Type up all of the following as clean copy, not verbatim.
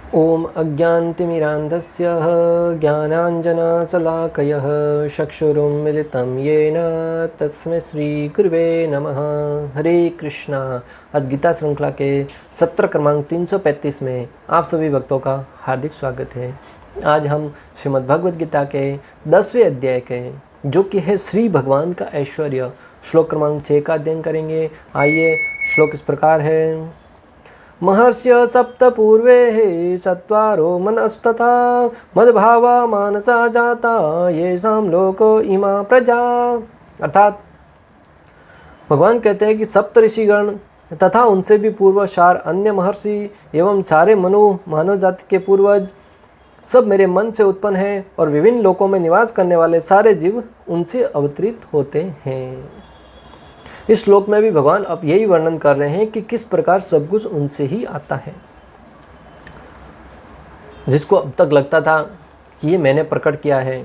ओम अज्ञानतिमिरान्धस्य ज्ञानाञ्जनशलाकयः चक्षुरुन्मिलितं येन तस्मै श्रीगुरुवे नमः। हरे कृष्णा। आज गीता श्रृंखला के सत्र क्रमांक 335 में आप सभी भक्तों का हार्दिक स्वागत है। आज हम श्रीमद् भगवद गीता के 10वें अध्याय के जो कि है श्री भगवान का ऐश्वर्य श्लोक क्रमांक 6 का अध्ययन करेंगे। आइए, श्लोक इस प्रकार है। महर्ष्य सप्त पूर्वे चत्वारो मनस्तथा मद्भावा मानसा जाता येषां लोक इमा प्रजा। अर्थात भगवान कहते हैं कि सप्त ऋषिगण तथा उनसे भी पूर्व 4 अन्य महर्षि एवं सारे मानव जाति के पूर्वज सब मेरे मन से उत्पन्न हैं और विभिन्न लोकों में निवास करने वाले सारे जीव उनसे अवतरित होते हैं। इस श्लोक में भी भगवान अब यही वर्णन कर रहे हैं कि किस प्रकार सब कुछ उनसे ही आता है। जिसको अब तक लगता था कि ये मैंने प्रकट किया है,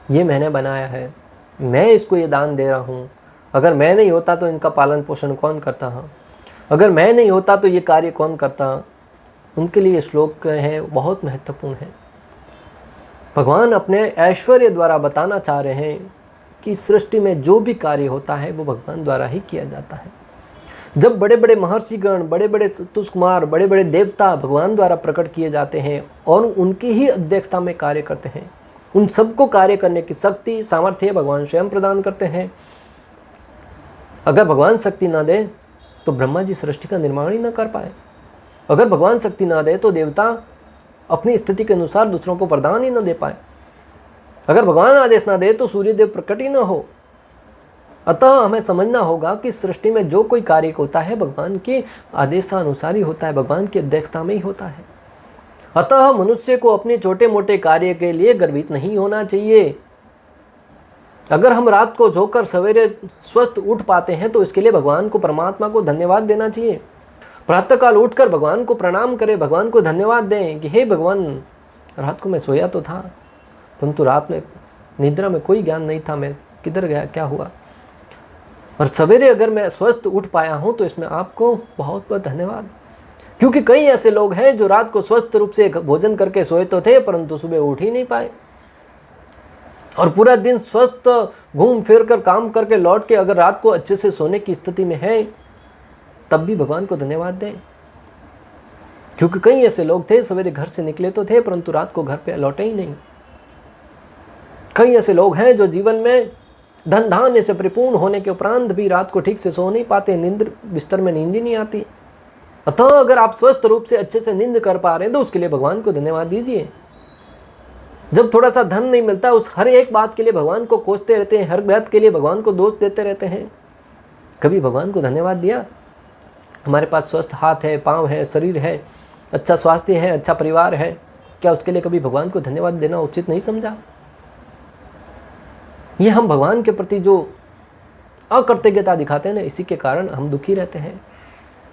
ये मैंने बनाया है, मैं इसको ये दान दे रहा हूँ, अगर मैं नहीं होता तो इनका पालन पोषण कौन करता, अगर मैं नहीं होता तो ये कार्य कौन करता, उनके लिए श्लोक है बहुत महत्वपूर्ण है। भगवान अपने ऐश्वर्य द्वारा बताना चाह रहे हैं कि सृष्टि में जो भी कार्य होता है वो भगवान द्वारा ही किया जाता है। जब बड़े बड़े महर्षिगण, बड़े बड़े सतुषकुमार, बड़े बड़े देवता भगवान द्वारा प्रकट किए जाते हैं और उनकी ही अध्यक्षता में कार्य करते हैं, उन सबको कार्य करने की शक्ति सामर्थ्य भगवान स्वयं प्रदान करते हैं। अगर भगवान शक्ति ना दे तो ब्रह्मा जी सृष्टि का निर्माण ही ना कर पाए। अगर भगवान शक्ति ना दे तो देवता अपनी स्थिति के अनुसार दूसरों को वरदान ही ना दे पाए। अगर भगवान आदेश ना दे तो सूर्यदेव प्रकट ही ना हो। अतः हमें समझना होगा कि सृष्टि में जो कोई कार्य होता है भगवान के आदेशानुसार ही होता है, भगवान की अध्यक्षता में ही होता है। अतः मनुष्य को अपने छोटे मोटे कार्य के लिए गर्वित नहीं होना चाहिए। अगर हम रात को सोकर सवेरे स्वस्थ उठ पाते हैं तो इसके लिए भगवान को, परमात्मा को धन्यवाद देना चाहिए। प्रातःकाल उठकर भगवान को प्रणाम करें, भगवान को धन्यवाद दें कि हे भगवान, रात को मैं सोया तो था परंतु रात में निद्रा में कोई ज्ञान नहीं था, मैं किधर गया, क्या हुआ, और सवेरे अगर मैं स्वस्थ उठ पाया हूं तो इसमें आपको बहुत बहुत धन्यवाद। क्योंकि कई ऐसे लोग हैं जो रात को स्वस्थ रूप से भोजन करके सोए तो थे परंतु सुबह उठ ही नहीं पाए, और पूरा दिन स्वस्थ घूम फिर कर काम करके लौट के अगर रात को अच्छे से सोने की स्थिति में है तब भी भगवान को धन्यवाद दें। क्योंकि कई ऐसे लोग थे सवेरे घर से निकले तो थे परंतु रात को घर पे लौटे ही नहीं। कई ऐसे लोग हैं जो जीवन में धन धान्य से परिपूर्ण होने के उपरांत भी रात को ठीक से सो नहीं पाते, नींद, बिस्तर में नींद ही नहीं आती। अतः अगर आप स्वस्थ रूप से अच्छे से नींद कर पा रहे हैं तो उसके लिए भगवान को धन्यवाद दीजिए। जब थोड़ा सा धन नहीं मिलता उस हर एक बात के लिए भगवान को कोसते रहते हैं, हर बात के लिए भगवान को दोष देते रहते हैं, कभी भगवान को धन्यवाद दिया? हमारे पास स्वस्थ हाथ है, पाँव है, शरीर है, अच्छा स्वास्थ्य है, अच्छा परिवार है, क्या उसके लिए कभी भगवान को धन्यवाद देना उचित नहीं समझा? ये हम भगवान के प्रति जो अकृतज्ञता दिखाते हैं ना, इसी के कारण हम दुखी रहते हैं।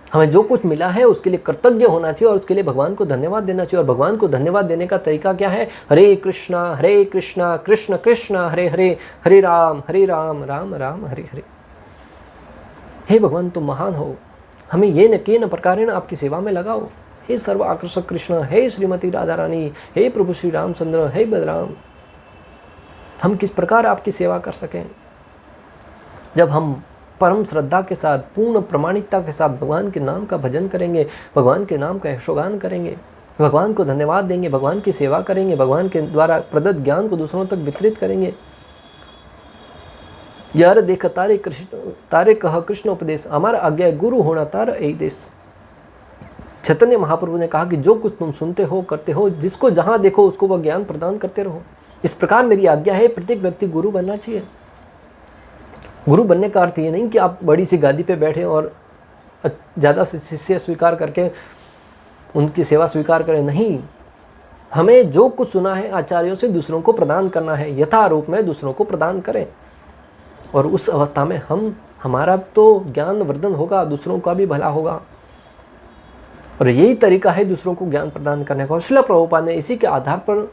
हमें जो कुछ मिला है उसके लिए कृतज्ञ होना चाहिए और उसके लिए भगवान को धन्यवाद देना चाहिए। और भगवान को धन्यवाद देने का तरीका क्या है? हरे कृष्णा कृष्ण कृष्ण हरे हरे, हरे राम राम राम हरे हरे। हे भगवान, तुम महान हो, हमें ये न प्रकारेण आपकी सेवा में लगाओ। हे सर्व आकर्षक कृष्ण, हे श्रीमती राधा रानी, हे प्रभु श्री रामचंद्र, हे बलराम, हम किस प्रकार आपकी सेवा कर सकें। जब हम परम श्रद्धा के साथ, पूर्ण प्रामाणिकता के साथ भगवान के नाम का भजन करेंगे, भगवान के नाम का यशोगान करेंगे, भगवान को धन्यवाद देंगे, भगवान की सेवा करेंगे, भगवान के द्वारा प्रदत्त ज्ञान को दूसरों तक वितरित करेंगे। यार देख तारे कह कृष्ण उपदेश, हमारा आज्ञा गुरु होना तार यही देश। चैतन्य महाप्रभु ने कहा कि जो कुछ तुम सुनते हो, करते हो, जिसको जहां देखो उसको वह ज्ञान प्रदान करते रहो। इस प्रकार मेरी आज्ञा है, प्रत्येक व्यक्ति गुरु बनना चाहिए। गुरु बनने का अर्थ ये नहीं कि आप बड़ी सी गादी पे बैठे और ज़्यादा से शिष्य स्वीकार करके उनकी सेवा स्वीकार करें, नहीं। हमें जो कुछ सुना है आचार्यों से दूसरों को प्रदान करना है, यथारूप में दूसरों को प्रदान करें, और उस अवस्था में हमारा तो ज्ञान वर्धन होगा, दूसरों का भी भला होगा। और यही तरीका है दूसरों को ज्ञान प्रदान करने का। श्रील प्रभुपाद ने इसी के आधार पर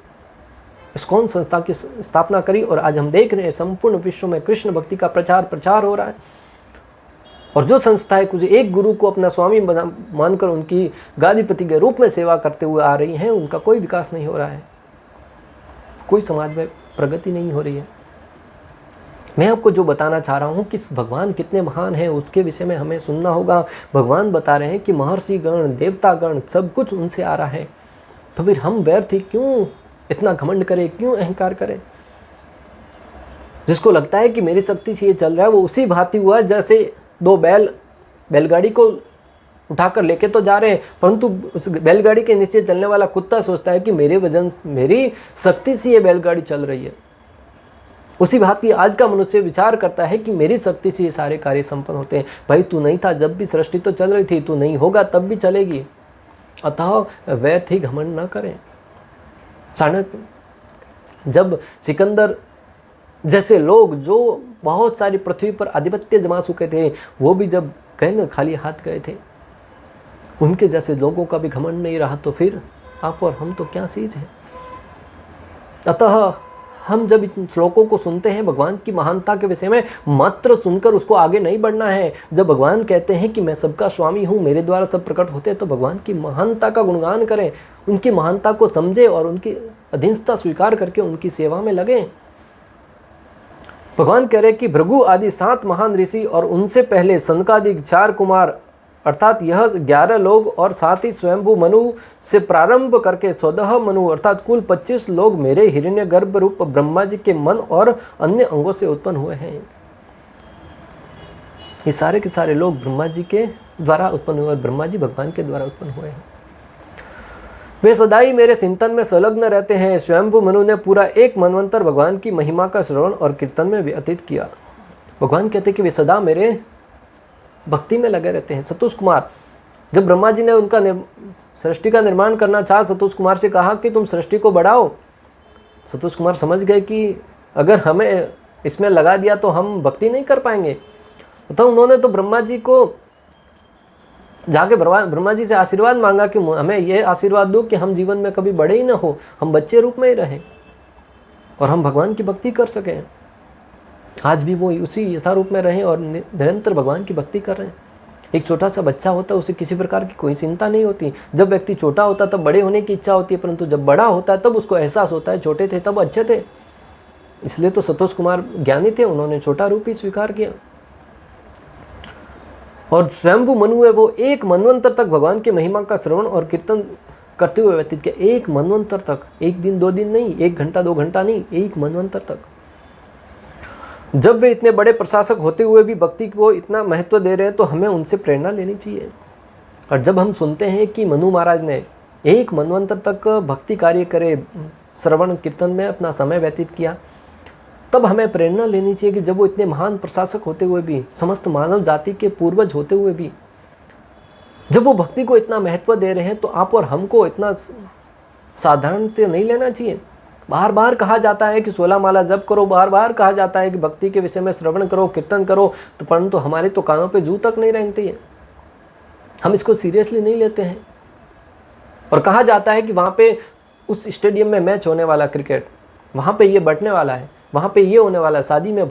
इस्कॉन संस्था की स्थापना करी और आज हम देख रहे हैं संपूर्ण विश्व में कृष्ण भक्ति का प्रचार हो रहा है। और जो संस्थाएं कुछ एक गुरु को अपना स्वामी मानकर उनकी गादीपति के रूप में सेवा करते हुए आ रही हैं, उनका कोई विकास नहीं हो रहा है, कोई समाज में प्रगति नहीं हो रही है। मैं आपको जो बताना चाह रहा हूँ कि भगवान कितने महान हैं उसके विषय में हमें सुनना होगा। भगवान बता रहे हैं कि महर्षि गण, देवता गण, सब कुछ उनसे आ रहा है। तो फिर हम व्यर्थ ही क्यों इतना घमंड करें, क्यों अहंकार करें? जिसको लगता है कि मेरी शक्ति से ये चल रहा है, वो उसी भांति हुआ जैसे दो बैलगाड़ी को उठाकर लेके तो जा रहे हैं, परंतु उस बैलगाड़ी के नीचे चलने वाला कुत्ता सोचता है कि मेरे वजन, मेरी शक्ति से ये बैलगाड़ी चल रही है। उसी भांति आज का मनुष्य विचार करता है कि मेरी शक्ति से ये सारे कार्य संपन्न होते हैं। भाई तू नहीं था जब भी सृष्टि तो चल रही थी, तू नहीं होगा तब भी चलेगी। अतः व्यर्थ ही घमंड न करें। चाणक जब सिकंदर जैसे लोग जो बहुत सारी पृथ्वी पर आधिपत्य जमा चुके थे, वो भी जब कहीं न खाली हाथ गए थे, उनके जैसे लोगों का भी घमंड नहीं रहा, तो फिर आप और हम तो क्या चीज है। अतः हम जब इन श्लोकों को सुनते हैं भगवान की महानता के विषय में, मात्र सुनकर उसको आगे नहीं बढ़ना है। जब भगवान कहते हैं कि मैं सबका स्वामी हूँ, मेरे द्वारा सब प्रकट होते हैं, तो भगवान की महानता का गुणगान करें, उनकी महानता को समझे और उनकी अधीनता स्वीकार करके उनकी सेवा में लगें। भगवान कह रहे कि भृगु आदि 7 महान ऋषि और उनसे पहले सनकादि 4 कुमार, अर्थात यह 11 लोग और साथ ही स्वयंभू मनु से प्रारंभ करके 14 मनु अर्थात कुल 25 लोग मेरे हिरण्यगर्भ रूप ब्रह्मा जी के मन और अन्य अंगों से उत्पन्न हुए हैं। ये सारे के सारे लोग ब्रह्मा जी के द्वारा उत्पन्न हुए और ब्रह्मा जी भगवान के द्वारा उत्पन्न हुए हैं। वे सदा ही मेरे चिंतन में संलग्न रहते हैं। स्वयंभू मनु ने पूरा 1 मनवंतर भगवान की महिमा का श्रवण और कीर्तन में व्यतीत किया। भगवान कहते कि वे सदा मेरे भक्ति में लगे रहते हैं। सतोष कुमार, जब ब्रह्मा जी ने उनका सृष्टि का निर्माण करना चाहा, सतोष कुमार से कहा कि तुम सृष्टि को बढ़ाओ। सतोष कुमार समझ गए कि अगर हमें इसमें लगा दिया तो हम भक्ति नहीं कर पाएंगे। तो उन्होंने तो ब्रह्मा जी को जाके ब्रह्मा जी से आशीर्वाद मांगा कि हमें यह आशीर्वाद दो कि हम जीवन में कभी बड़े ही ना हो, हम बच्चे रूप में ही रहें और हम भगवान की भक्ति कर सकें। आज भी वो उसी यथारूप में रहें और निरंतर भगवान की भक्ति कर रहे हैं। एक छोटा सा बच्चा होता है, उसे किसी प्रकार की कोई चिंता नहीं होती। जब व्यक्ति छोटा होता है तब बड़े होने की इच्छा होती है, परंतु जब बड़ा होता है तब उसको एहसास होता है छोटे थे तब अच्छे थे। इसलिए तो सतोष कुमार ज्ञानी थे, उन्होंने छोटा रूप ही स्वीकार किया। और स्वयंभू मनु है, वो 1 मनवंतर तक भगवान की महिमा का श्रवण और कीर्तन करते हुए व्यतीत किया। 1 मनवंतर तक, 1 दिन 2 दिन नहीं, 1 घंटा 2 घंटा नहीं, 1 मनवंतर तक। जब वे इतने बड़े प्रशासक होते हुए भी भक्ति को इतना महत्व दे रहे हैं, तो हमें उनसे प्रेरणा लेनी चाहिए। और जब हम सुनते हैं कि मनु महाराज ने 1 मनवंतर तक भक्ति कार्य करे, श्रवण कीर्तन में अपना समय व्यतीत किया, तब हमें प्रेरणा लेनी चाहिए कि जब वो इतने महान प्रशासक होते हुए भी, समस्त मानव जाति के पूर्वज होते हुए भी, जब वो भक्ति को इतना महत्व दे रहे हैं, तो आप और हमको इतना साधारणता नहीं लेना चाहिए। बार बार कहा जाता है कि 16 माला जप करो, बार बार कहा जाता है कि भक्ति के विषय में श्रवण करो, कीर्तन करो, तो परंतु हमारे तो कानों पे जू तक नहीं रेंगती है। हम इसको सीरियसली नहीं लेते हैं। और कहा जाता है कि वहाँ पे उस स्टेडियम में मैच होने वाला क्रिकेट, वहाँ पे ये बंटने वाला है, वहाँ पे ये होने वाला है, शादी में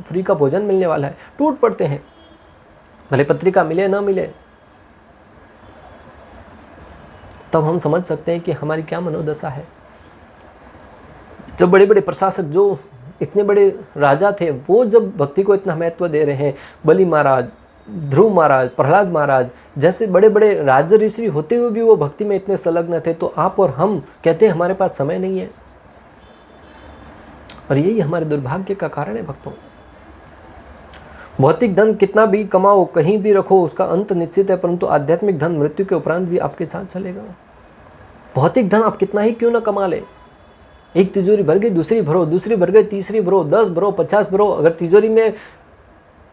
फ्री का भोजन मिलने वाला है, टूट पड़ते हैं, भले पत्रिका मिले ना मिले। तब हम समझ सकते हैं कि हमारी क्या मनोदशा है। जब बड़े बड़े प्रशासक, जो इतने बड़े राजा थे, वो जब भक्ति को इतना महत्व दे रहे हैं, बलि महाराज, ध्रुव महाराज, प्रहलाद महाराज जैसे बड़े बड़े राज ऋषि होते हुए भी वो भक्ति में इतने संलग्न थे, तो आप और हम कहते हैं हमारे पास समय नहीं है। और यही हमारे दुर्भाग्य का कारण है भक्तों। भौतिक धन कितना भी कमाओ, कहीं भी रखो, उसका अंत निश्चित है, परंतु आध्यात्मिक धन मृत्यु के उपरांत भी आपके साथ चलेगा। भौतिक धन आप कितना ही क्यों ना कमा ले, एक तिजोरी भर गई, दूसरी भरो, दूसरी भर गई, तीसरी भरो, 10 भरो, 50 भरो। अगर तिजोरी में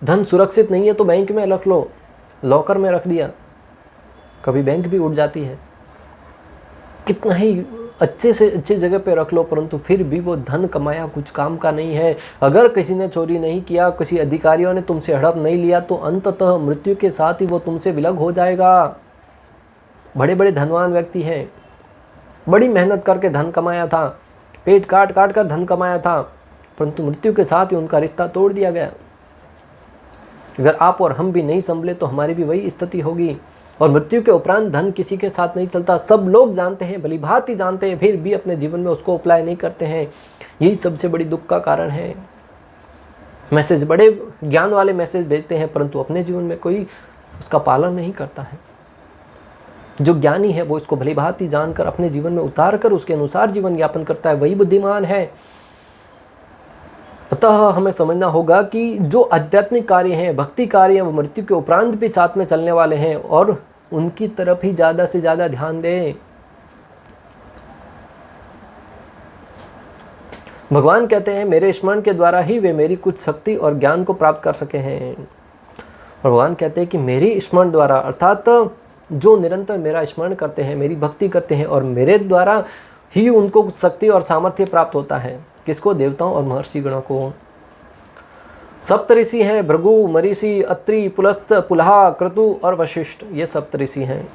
धन सुरक्षित नहीं है तो बैंक में रख लो, लॉकर में रख दिया, कभी बैंक भी उठ जाती है। कितना ही अच्छे से अच्छे जगह पे रख लो, परंतु फिर भी वो धन कमाया कुछ काम का नहीं है। अगर किसी ने चोरी नहीं किया, किसी अधिकारियों ने तुमसे हड़प नहीं लिया, तो अंततः मृत्यु के साथ ही वो तुमसे विलग हो जाएगा। बड़े बड़े धनवान व्यक्ति हैं, बड़ी मेहनत करके धन कमाया था, पेट काट काट कर धन कमाया था, परंतु मृत्यु के साथ ही उनका रिश्ता तोड़ दिया गया। अगर आप और हम भी नहीं संभले तो हमारी भी वही स्थिति होगी। और मृत्यु के उपरांत धन किसी के साथ नहीं चलता, सब लोग जानते हैं, भली भांति जानते हैं, फिर भी अपने जीवन में उसको अप्लाई नहीं करते हैं। यही सबसे बड़ी दुख का कारण है। मैसेज, बड़े ज्ञान वाले मैसेज भेजते हैं, परंतु अपने जीवन में कोई उसका पालन नहीं करता है। जो ज्ञानी है वो इसको भली भांति जानकर अपने जीवन में उतार कर उसके अनुसार जीवन यापन करता है, वही बुद्धिमान है। अतः हमें समझना होगा कि जो आध्यात्मिक कार्य हैं, भक्ति कार्य हैं, वो मृत्यु के उपरांत भी साथ में चलने वाले हैं और उनकी तरफ ही ज़्यादा से ज़्यादा ध्यान दें। भगवान कहते हैं मेरे स्मरण के द्वारा ही वे मेरी कुछ शक्ति और ज्ञान को प्राप्त कर सके हैं। भगवान कहते हैं कि मेरी स्मरण द्वारा, अर्थात जो निरंतर मेरा स्मरण करते हैं, मेरी भक्ति करते हैं, और मेरे द्वारा ही उनको कुछ शक्ति और सामर्थ्य प्राप्त होता है। किसको? देवताओं और महर्षि गणों को। सप्तऋषि हैं, भृगु, मरीषि, अत्रि, पुलस्त, पुलहा, क्रतु और वशिष्ठ, ये सप्तऋषि हैं।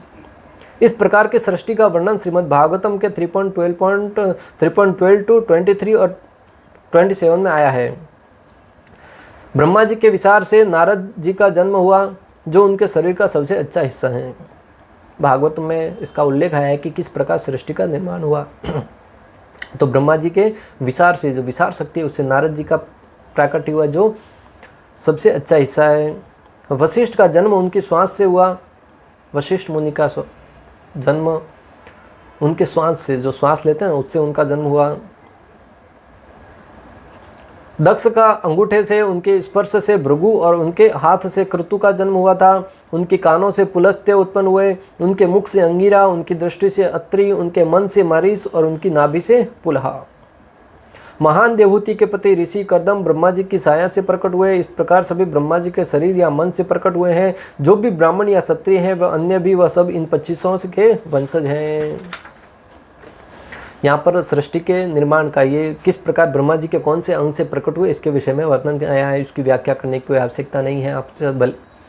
इस प्रकार के सृष्टि का वर्णन श्रीमद् भागवतम के 3.12 टू 23 और 27 में आया है। ब्रह्मा जी के विचार से नारद जी का जन्म हुआ, जो उनके शरीर का सबसे अच्छा हिस्सा है। भागवत में इसका उल्लेख है कि किस प्रकार सृष्टि का निर्माण हुआ। तो ब्रह्मा जी के विचार से, जो विचार शक्ति है, उससे नारद जी का प्राकट्य हुआ, जो सबसे अच्छा हिस्सा है। वशिष्ठ का जन्म उनकी श्वास से हुआ। वशिष्ठ मुनि का जन्म उनके श्वास से, जो श्वास लेते हैं उससे उनका जन्म हुआ। दक्ष का अंगूठे से, उनके स्पर्श से भृगु और उनके हाथ से क्रतु का जन्म हुआ था। उनके कानों से पुलस्त्य उत्पन्न हुए, उनके मुख से अंगिरा, उनकी दृष्टि से अत्रि, उनके मन से मारीस और उनकी नाभि से पुलहा। महान देवहूति के पति ऋषि कर्दम ब्रह्मा जी की साया से प्रकट हुए। इस प्रकार सभी ब्रह्मा जी के शरीर या मन से प्रकट हुए हैं। जो भी ब्राह्मण या क्षत्रिय हैं वह अन्य भी, वह सब इन 2500 के वंशज हैं। यहाँ पर सृष्टि के निर्माण का, ये किस प्रकार ब्रह्मा जी के कौन से अंग से प्रकट हुए, इसके विषय में वर्णन आया है। उसकी व्याख्या करने की कोई आवश्यकता नहीं है। आप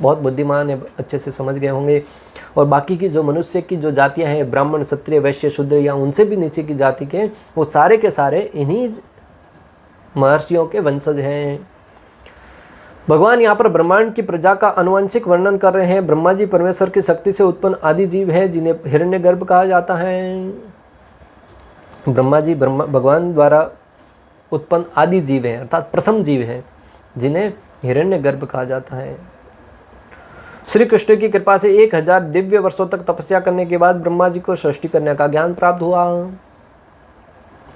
बहुत बुद्धिमान है, अच्छे से समझ गए होंगे। और बाकी की जो मनुष्य की जो जातियाँ हैं, ब्राह्मण, क्षत्रिय, वैश्य, शूद्र या उनसे भी नीचे की जाति के, वो सारे के सारे इन्हीं महर्षियों के वंशज हैं। भगवान यहाँ पर ब्रह्मांड की प्रजा का आनुवंशिक वर्णन कर रहे हैं। ब्रह्मा जी परमेश्वर की शक्ति से उत्पन्न आदि जीव हैं, जिन्हें हिरण्यगर्भ कहा जाता है। ब्रह्मा जी भगवान द्वारा उत्पन्न आदि जीव हैं, अर्थात प्रथम जीव हैं, जिन्हें हिरण्यगर्भ कहा जाता है। श्री कृष्ण की कृपा से 1000 दिव्य वर्षों तक तपस्या करने के बाद ब्रह्मा जी को सृष्टि करने का ज्ञान प्राप्त हुआ।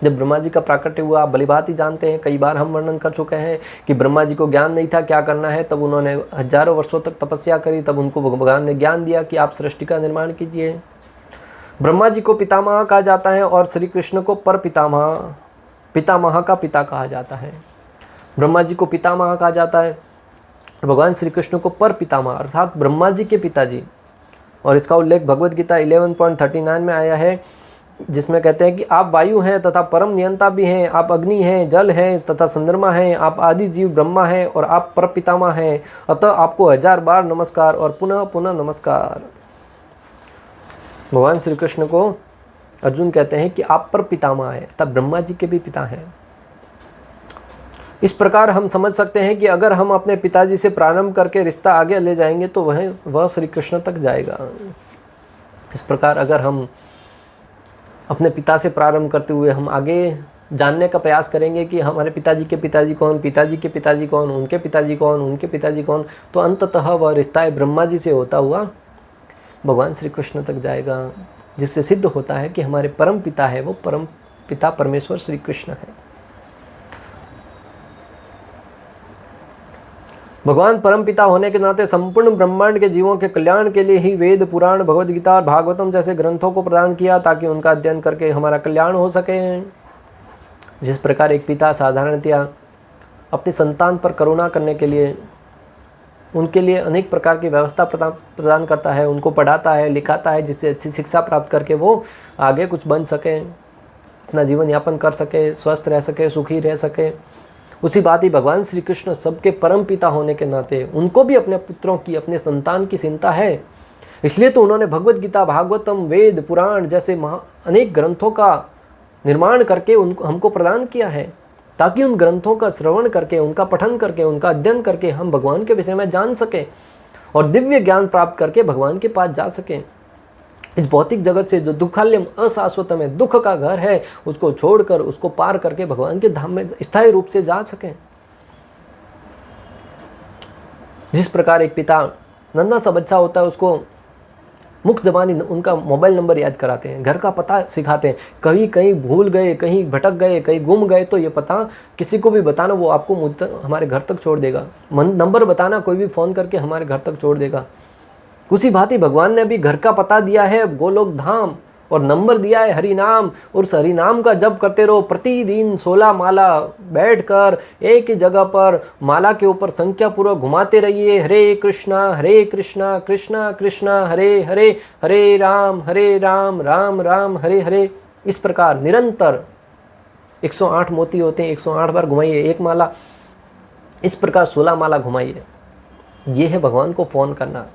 जब ब्रह्मा जी का प्राकट्य हुआ, आप भलीभांति जानते हैं, कई बार हम वर्णन कर चुके हैं कि ब्रह्मा जी को ज्ञान नहीं था क्या करना है, तब उन्होंने हजारों वर्षों तक तपस्या करी, तब उनको भगवान ने ज्ञान दिया कि आप सृष्टि का निर्माण कीजिए। ब्रह्मा जी को पितामह कहा जाता है और श्री कृष्ण को पर पितामह का पिता कहा जाता है। ब्रह्मा जी को पितामह कहा जाता है, भगवान श्री कृष्ण को पर पितामह अर्थात ब्रह्मा जी के पिताजी। और इसका उल्लेख भगवद गीता 11.39 में आया है, जिसमें कहते हैं कि आप वायु हैं तथा परम नियंता भी हैं, आप अग्नि हैं, जल हैं तथा चंद्रमा हैं, आप आदि जीव ब्रह्मा हैं और आप पर पितामह हैं, अतः आपको 1000 बार नमस्कार और पुनः पुनः नमस्कार। भगवान श्री कृष्ण को अर्जुन कहते हैं कि आप पर पितामह हैं, तब ब्रह्मा जी के भी पिता हैं। इस प्रकार हम समझ सकते हैं कि अगर हम अपने पिताजी से प्रारंभ करके रिश्ता आगे ले जाएंगे तो वह श्री कृष्ण तक जाएगा। इस प्रकार अगर हम अपने पिता से प्रारंभ करते हुए हम आगे जानने का प्रयास करेंगे कि हमारे पिताजी के पिताजी कौन, पिताजी के पिताजी कौन, उनके पिताजी कौन, उनके पिताजी कौन, तो अंततः वह रिश्ता ब्रह्मा जी से होता हुआ भगवान श्री कृष्ण तक जाएगा, जिससे सिद्ध होता है कि हमारे परम पिता है वो परम पिता परमेश्वर श्री कृष्ण है। भगवान परम पिता होने के नाते संपूर्ण ब्रह्मांड के जीवों के कल्याण के लिए ही वेद, पुराण, भगवद गीता और भागवतम जैसे ग्रंथों को प्रदान किया, ताकि उनका अध्ययन करके हमारा कल्याण हो सके। जिस प्रकार एक पिता साधारणतया अपनी संतान पर करुणा करने के लिए उनके लिए अनेक प्रकार की व्यवस्था प्रदान करता है, उनको पढ़ाता है, लिखाता है, जिससे अच्छी शिक्षा प्राप्त करके वो आगे कुछ बन सके, अपना जीवन यापन कर सके, स्वस्थ रह सके, सुखी रह सके। उसी बात ही भगवान श्री कृष्ण सबके परम पिता होने के नाते उनको भी अपने पुत्रों की, अपने संतान की चिंता है। इसलिए तो उन्होंने भगवद गीता, भागवतम, वेद, पुराण जैसे अनेक ग्रंथों का निर्माण करके उनको हमको प्रदान किया है, ताकि उन ग्रंथों का श्रवण करके, उनका पठन करके, उनका अध्ययन करके हम भगवान के विषय में जान सकें और दिव्य ज्ञान प्राप्त करके भगवान के पास जा सकें। इस भौतिक जगत से जो दुखाल्यम अशाश्वतम है, दुख का घर है, उसको छोड़कर, उसको पार करके भगवान के धाम में स्थायी रूप से जा सकें। जिस प्रकार एक पिता नन्हा सा बच्चा होता है, उसको मुक्त जबानी उनका मोबाइल नंबर याद कराते हैं, घर का पता सिखाते हैं, कहीं भूल गए, कहीं भटक गए, कहीं गुम गए तो ये पता किसी को भी बताना, वो आपको मुझ तक, हमारे घर तक छोड़ देगा। नंबर बताना, कोई भी फ़ोन करके हमारे घर तक छोड़ देगा। उसी भांति भगवान ने भी घर का पता दिया है गोलोक धाम और नंबर दिया है हरि नाम, और उस हरि नाम का जप करते रहो। प्रतिदिन 16 माला बैठकर एक ही जगह पर माला के ऊपर संख्या पूर्वक घुमाते रहिए। हरे कृष्णा कृष्णा कृष्णा हरे हरे, हरे राम राम राम हरे हरे। इस प्रकार निरंतर 108 मोती होते हैं, 108 बार घुमाइए एक माला। इस प्रकार 16 माला घुमाइए। ये है भगवान को फ़ोन करना।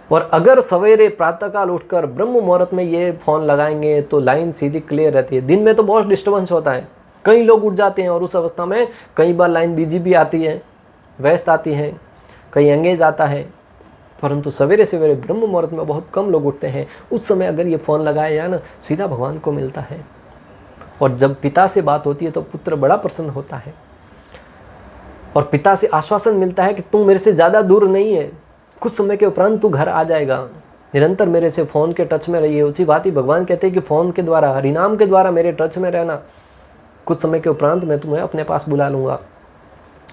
और अगर सवेरे प्रातःकाल उठकर ब्रह्म मुहूर्त में ये फ़ोन लगाएंगे तो लाइन सीधी क्लियर रहती है। दिन में तो बहुत डिस्टर्बेंस होता है, कई लोग उठ जाते हैं और उस अवस्था में कई बार लाइन बिजी भी आती है, व्यस्त आती है, कहीं एंगेज आता है। परंतु सवेरे सवेरे ब्रह्म मुहूर्त में बहुत कम लोग उठते हैं। उस समय अगर ये फ़ोन लगाया जाए ना, सीधा भगवान को मिलता है। और जब पिता से बात होती है तो पुत्र बड़ा प्रसन्न होता है और पिता से आश्वासन मिलता है कि तू मेरे से ज़्यादा दूर नहीं है, कुछ समय के उपरांत तू घर आ जाएगा, निरंतर मेरे से फ़ोन के टच में रहिए। उसी बात ही भगवान कहते हैं कि फ़ोन के द्वारा, हरिनाम के द्वारा मेरे टच में रहना, कुछ समय के उपरांत मैं तुम्हें अपने पास बुला लूँगा।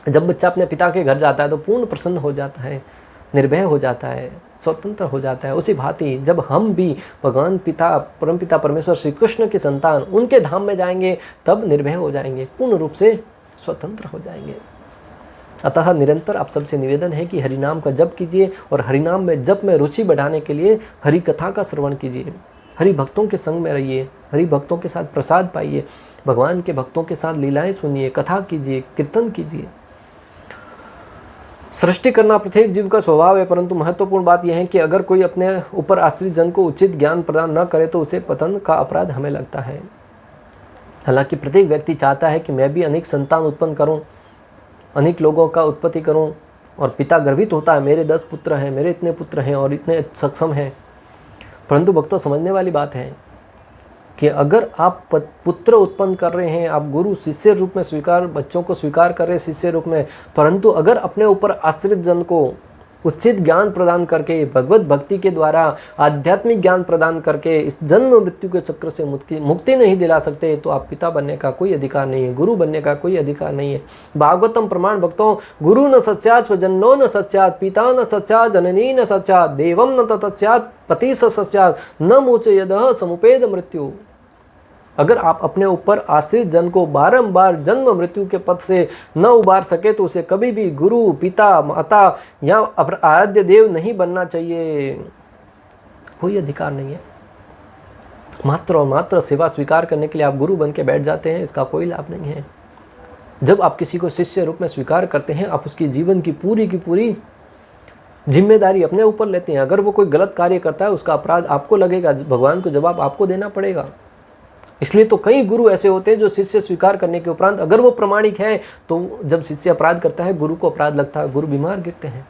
जब बच्चा अपने पिता के घर जाता है तो पूर्ण प्रसन्न हो जाता है, निर्भय हो जाता है, स्वतंत्र हो जाता है। उसी भांति जब हम भी भगवान पिता, परमपिता परमेश्वर श्री कृष्ण के संतान, उनके धाम में जाएंगे तब निर्भय हो जाएंगे, पूर्ण रूप से स्वतंत्र हो जाएंगे। अतः निरंतर आप सबसे निवेदन है कि हरिनाम का जप कीजिए और हरिनाम में जप में रुचि बढ़ाने के लिए हरि कथा का श्रवण कीजिए, हरि भक्तों के संग में रहिए, हरि भक्तों के साथ प्रसाद पाइए, भगवान के भक्तों के साथ लीलाएं सुनिए, कथा कीजिए, कीर्तन कीजिए। सृष्टि करना प्रत्येक जीव का स्वभाव है, परंतु महत्वपूर्ण बात यह है कि अगर कोई अपने ऊपर आश्रित जन को उचित ज्ञान प्रदान न करे तो उसे पतन का अपराध हमें लगता है। हालांकि प्रत्येक व्यक्ति चाहता है कि मैं भी अनेक संतान उत्पन्न करूं, अनेक लोगों का उत्पत्ति करूं, और पिता गर्वित होता है, मेरे 10 पुत्र हैं, मेरे इतने पुत्र हैं और इतने सक्षम हैं। परंतु भक्तों, समझने वाली बात है कि अगर आप पुत्र उत्पन्न कर रहे हैं, आप गुरु शिष्य रूप में स्वीकार, बच्चों को स्वीकार कर रहे हैं शिष्य रूप में, परंतु अगर अपने ऊपर आश्रित जन को उचित ज्ञान प्रदान करके, भगवत भक्ति के द्वारा आध्यात्मिक ज्ञान प्रदान करके इस जन्म मृत्यु के चक्र से मुक्ति नहीं दिला सकते तो आप पिता बनने का कोई अधिकार नहीं है, गुरु बनने का कोई अधिकार नहीं है। भागवतम प्रमाण भक्तों, गुरु न सस्यात् स्वजन्नो न सस्यात्, पिता न सस्यात्, जननी न सस्यात्, देवम न तत्स्यात्, पति स सस्यात्, न मोचयदः समुपेद मृत्यु। अगर आप अपने ऊपर आश्रित जन को बारंबार जन्म मृत्यु के पथ से न उबार सके तो उसे कभी भी गुरु, पिता, माता या आराध्य देव नहीं बनना चाहिए, कोई अधिकार नहीं है। मात्र और मात्र सेवा स्वीकार करने के लिए आप गुरु बन के बैठ जाते हैं, इसका कोई लाभ नहीं है। जब आप किसी को शिष्य रूप में स्वीकार करते हैं, आप उसकी जीवन की पूरी जिम्मेदारी अपने ऊपर लेते हैं। अगर वो कोई गलत कार्य करता है, उसका अपराध आपको लगेगा, भगवान को जवाब आपको देना पड़ेगा। इसलिए तो कई गुरु ऐसे होते हैं जो शिष्य स्वीकार करने के उपरांत अगर वो प्रामाणिक है तो जब शिष्य अपराध करता है, गुरु को अपराध लगता है, गुरु बीमार गिरते हैं।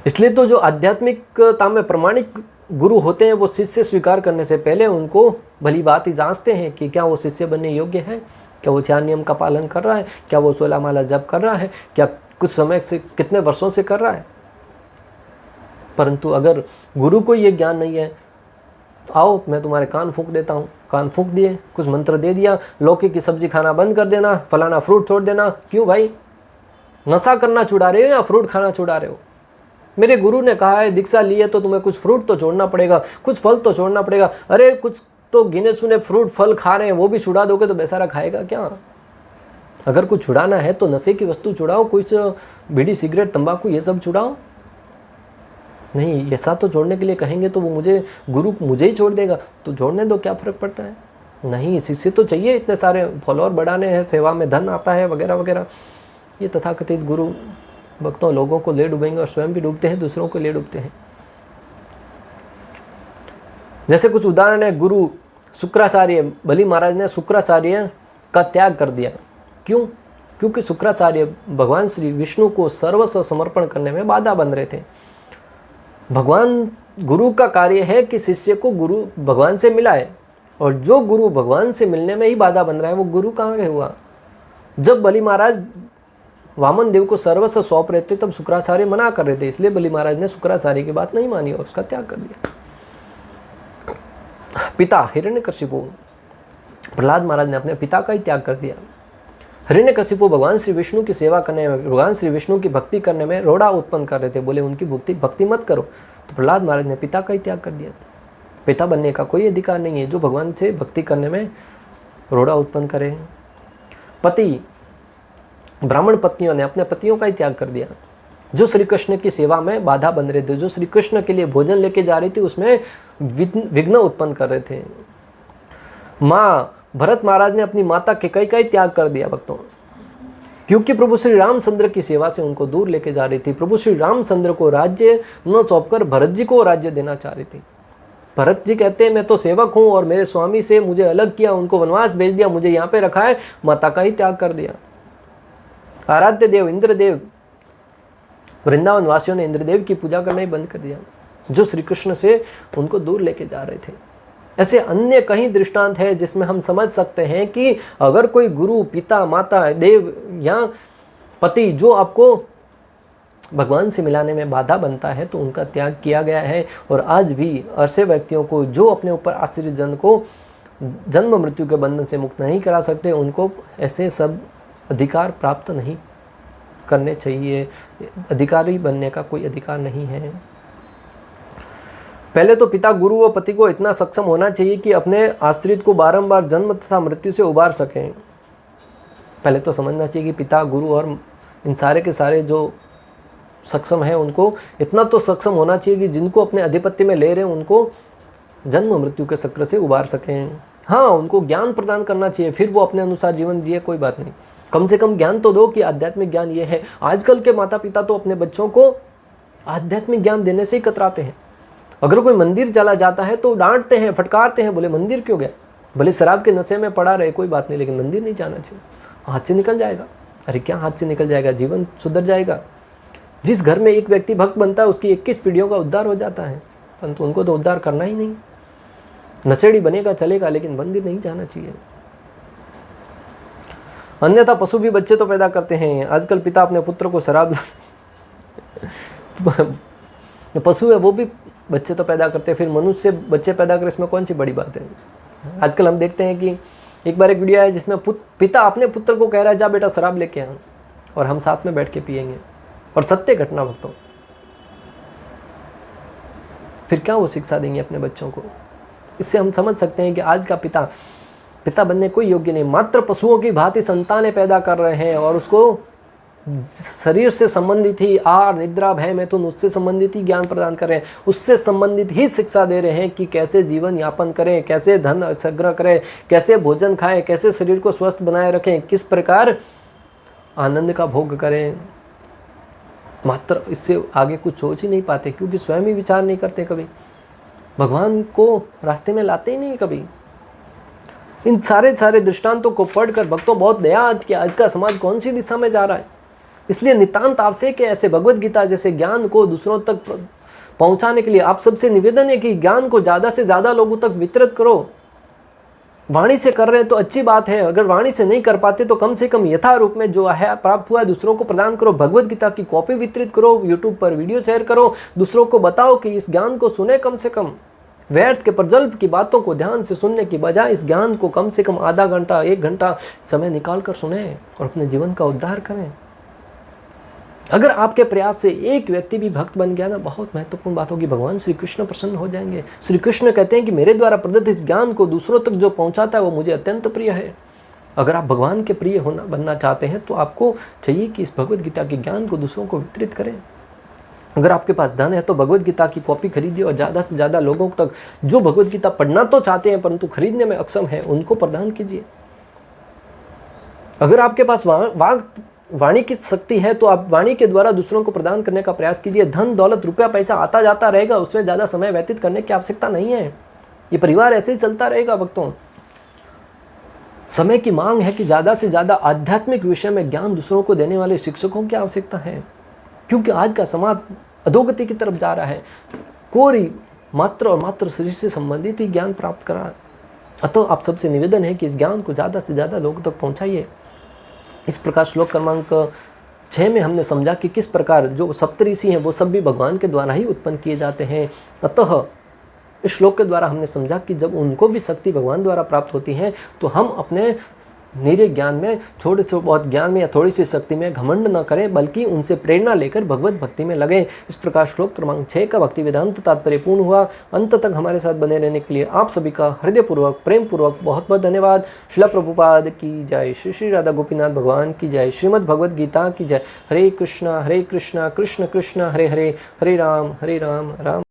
इसलिए तो जो आध्यात्मिकता में प्रामाणिक गुरु होते हैं, वो शिष्य स्वीकार करने से पहले उनको भली बात ही जांचते हैं कि क्या वो शिष्य बनने योग्य है, क्या वो 4 नियम का पालन कर रहा है, क्या वो 16 माला जप कर रहा है, क्या कुछ समय से, कितने वर्षों से कर रहा है। परंतु अगर गुरु को ये ज्ञान नहीं है, आओ मैं तुम्हारे कान फूंक देता हूँ, कान फूंक दिए, कुछ मंत्र दे दिया, लौकी की सब्जी खाना बंद कर देना, फलाना फ्रूट छोड़ देना। क्यों भाई, नशा करना छुड़ा रहे हो या फ्रूट खाना छुड़ा रहे हो? मेरे गुरु ने कहा है दीक्षा ली है तो तुम्हें कुछ फ्रूट तो छोड़ना पड़ेगा, कुछ फल तो छोड़ना पड़ेगा। अरे कुछ तो गिने सुने फ्रूट फल खा रहे हैं, वो भी छुड़ा दोगे तो बेचारा खाएगा क्या? अगर कुछ छुड़ाना है तो नशे की वस्तु छुड़ाओ, कुछ बीड़ी सिगरेट तंबाकू ये सब छुड़ाओ। नहीं, ऐसा तो छोड़ने के लिए कहेंगे तो वो गुरु मुझे ही छोड़ देगा, तो छोड़ने दो, क्या फ़र्क पड़ता है। नहीं, शिष्य तो चाहिए, इतने सारे फॉलोअर बढ़ाने हैं, सेवा में धन आता है वगैरह वगैरह। ये तथाकथित गुरु भक्तों लोगों को ले डूबेंगे और स्वयं भी डूबते हैं, दूसरों को ले डूबते हैं। जैसे कुछ उदाहरण है, गुरु शुक्राचार्य, बलि महाराज ने शुक्राचार्य का त्याग कर दिया। क्यों? क्योंकि शुक्राचार्य भगवान श्री विष्णु को सर्वस्व समर्पण करने में बाधा बन रहे थे। भगवान गुरु का कार्य है कि शिष्य को गुरु भगवान से मिलाए, और जो गुरु भगवान से मिलने में ही बाधा बन रहा है वो गुरु कहाँ के हुआ? जब बलि महाराज वामन देव को सर्वस्व सौंप रहे थे तब शुक्राचार्य मना कर रहे थे, इसलिए बलि महाराज ने शुक्राचार्य की बात नहीं मानी और उसका त्याग कर दिया। पिता हिरण्यकशिपु, प्रहलाद महाराज ने अपने पिता का ही त्याग कर दिया। हिरण्यकशिपु भगवान श्री विष्णु की सेवा करने में, भगवान श्री विष्णु की भक्ति करने में रोड़ा उत्पन्न कर रहे थे, बोले उनकी भक्ति मत करो। तो प्रहलाद महाराज ने पिता का ही त्याग कर दिया। पिता बनने का कोई अधिकार नहीं है जो भगवान से भक्ति करने में रोड़ा उत्पन्न करे। पति, ब्राह्मण पत्नियों ने अपने पतियों का ही त्याग कर दिया जो श्री कृष्ण की सेवा में बाधा बन रहे थे, जो श्री कृष्ण के लिए भोजन लेके जा रही थी उसमें विघ्न उत्पन्न कर रहे थे। माँ भरत महाराज ने अपनी माता कैकेयी का ही त्याग कर दिया भक्तों, क्योंकि प्रभु श्री रामचंद्र की सेवा से उनको दूर लेके जा रही थी। प्रभु श्री रामचंद्र को राज्य न सौंपकर भरत जी को राज्य देना चाह रही थी। भरत जी कहते हैं मैं तो सेवक हूँ और मेरे स्वामी से मुझे अलग किया, उनको वनवास भेज दिया, मुझे यहाँ पे रखा है, माता का ही त्याग कर दिया। आराध्य देव इंद्रदेव, वृंदावन वासियों ने इंद्रदेव की पूजा करना ही बंद कर दिया जो श्री कृष्ण से उनको दूर लेके जा रहे थे। ऐसे अन्य कई दृष्टांत है जिसमें हम समझ सकते हैं कि अगर कोई गुरु, पिता, माता, देव या पति जो आपको भगवान से मिलाने में बाधा बनता है तो उनका त्याग किया गया है। और आज भी ऐसे व्यक्तियों को जो अपने ऊपर आश्रित जन को जन्म मृत्यु के बंधन से मुक्त नहीं करा सकते, उनको ऐसे सब अधिकार प्राप्त नहीं करने चाहिए। अधिकारी बनने का कोई अधिकार नहीं है। पहले तो पिता, गुरु व पति को इतना सक्षम होना चाहिए कि अपने आश्रित को बारंबार जन्म तथा मृत्यु से उबार सकें। पहले तो समझना चाहिए कि पिता, गुरु और इन सारे के सारे जो सक्षम है उनको इतना तो सक्षम होना चाहिए कि जिनको अपने आधिपत्य में ले रहे हैं उनको जन्म मृत्यु के चक्र से उबार सकें। हाँ, उनको ज्ञान प्रदान करना चाहिए, फिर वो अपने अनुसार जीवन जिए, कोई बात नहीं। कम से कम ज्ञान तो दो कि आध्यात्मिक ज्ञान ये है। आजकल के माता पिता तो अपने बच्चों को आध्यात्मिक ज्ञान देने से ही कतराते हैं। अगर कोई मंदिर चला जाता है तो डांटते हैं, फटकारते हैं, बोले मंदिर क्यों गया? भले शराब के नशे में पड़ा रहे कोई बात नहीं, लेकिन मंदिर नहीं जाना चाहिए, हाथ से निकल जाएगा। अरे क्या हाथ से निकल जाएगा? जीवन सुधर जाएगा। जिस घर में एक व्यक्ति भक्त बनता है उसकी 21 पीढ़ियों का उद्धार हो जाता है, परंतु उनको तो उद्धार करना ही नहीं। नशेड़ी बनेगा चलेगा, लेकिन मंदिर नहीं जाना चाहिए। अन्यथा पशु भी बच्चे तो पैदा करते हैं। आजकल पिता अपने पुत्र को शराब पशु है वो भी बच्चे तो पैदा करते हैं, फिर मनुष्य बच्चे पैदा करे, इसमें कौन सी बड़ी बात है? आजकल हम देखते हैं कि एक बार एक वीडियो है जिसमें पिता अपने पुत्र को कह रहा है जा बेटा शराब लेके आ, और हम साथ में बैठ के पिएंगे, और सत्य घटना भक्तों। फिर क्या वो शिक्षा देंगे अपने बच्चों को? इससे हम समझ सकते हैं कि आज का पिता बनने कोई योग्य नहीं। मात्र पशुओं की भांति संतानें पैदा कर रहे हैं और उसको शरीर से संबंधित ही आहार, निद्रा, भय, मैथुन उससे संबंधित ही ज्ञान प्रदान कर रहे हैं, उससे संबंधित ही शिक्षा दे रहे हैं कि कैसे जीवन यापन करें, कैसे धन संग्रह करें, कैसे भोजन खाएं, कैसे शरीर को स्वस्थ बनाए रखें, किस प्रकार आनंद का भोग करें। मात्र इससे आगे कुछ सोच ही नहीं पाते, क्योंकि स्वयं ही विचार नहीं करते, कभी भगवान को रास्ते में लाते ही नहीं। कभी इन सारे दृष्टांतों को पढ़कर भक्तों बहुत दया आती है आज का समाज कौन सी दिशा में जा रहा है। इसलिए नितांत आवश्यक है ऐसे भगवत गीता जैसे ज्ञान को दूसरों तक पहुंचाने के लिए आप सबसे निवेदन है कि ज्ञान को ज़्यादा से ज़्यादा लोगों तक वितरित करो। वाणी से कर रहे हैं तो अच्छी बात है, अगर वाणी से नहीं कर पाते तो कम से कम यथा रूप में जो है प्राप्त हुआ है दूसरों को प्रदान करो। भगवत गीता की कॉपी वितरित करो, यूट्यूब पर वीडियो शेयर करो, दूसरों को बताओ कि इस ज्ञान को सुने। कम से कम व्यर्थ के प्रजल्प की बातों को ध्यान से सुनने की बजाय इस ज्ञान को कम से कम आधा घंटा 1 घंटा समय निकाल कर सुने और अपने जीवन का उद्धार करें। अगर आपके प्रयास से एक व्यक्ति भी भक्त बन गया ना, बहुत महत्वपूर्ण बात होगी, भगवान श्री कृष्ण प्रसन्न हो जाएंगे। श्री कृष्ण कहते हैं कि मेरे द्वारा प्रदत्त इस ज्ञान को दूसरों तक जो पहुंचाता है वो मुझे अत्यंत प्रिय है। अगर आप भगवान के प्रिय बनना चाहते हैं तो आपको चाहिए कि इस भगवत गीता के ज्ञान को दूसरों को वितरित करें। अगर आपके पास धन है तो भगवत गीता की कॉपी खरीदिए और ज़्यादा से ज़्यादा लोगों तक जो भगवत गीता पढ़ना तो चाहते हैं परंतु खरीदने में अक्षम है उनको प्रदान कीजिए। अगर आपके पास वाणी की शक्ति है तो आप वाणी के द्वारा दूसरों को प्रदान करने का प्रयास कीजिए। धन दौलत रुपया पैसा आता जाता रहेगा, उसमें ज़्यादा समय व्यतीत करने की आवश्यकता नहीं है। ये परिवार ऐसे ही चलता रहेगा भक्तों। समय की मांग है कि ज़्यादा से ज़्यादा आध्यात्मिक विषय में ज्ञान दूसरों को देने वाले शिक्षकों की आवश्यकता है, क्योंकि आज का समाज अधोगति की तरफ जा रहा है। कोई मात्र और मात्र शरीर से संबंधित ही ज्ञान प्राप्त करा। अतः आप सबसे निवेदन है कि इस ज्ञान को ज़्यादा से ज़्यादा लोगों तक पहुँचाइए। इस प्रकार श्लोक क्रमांक 6 में हमने समझा कि किस प्रकार जो सप्तऋषि हैं वो सब भी भगवान के द्वारा ही उत्पन्न किए जाते हैं। अतः इस श्लोक के द्वारा हमने समझा कि जब उनको भी शक्ति भगवान द्वारा प्राप्त होती है तो हम अपने निरे ज्ञान में, छोटे से बहुत ज्ञान में या थोड़ी सी शक्ति में घमंड न करें, बल्कि उनसे प्रेरणा लेकर भगवत भक्ति में लगें। इस प्रकार श्लोक क्रमांक 6 का भक्ति वेदांत तात्पर्य पूर्ण हुआ। अंत तक हमारे साथ बने रहने के लिए आप सभी का हृदयपूर्वक, प्रेम पूर्वक बहुत बहुत धन्यवाद। श्रील प्रभुपाद की जय, श्री श्री राधा गोपीनाथ भगवान की जय, श्रीमद् भगवद गीता की जय। हरे कृष्णा कृष्ण कृष्ण हरे हरे, हरे राम राम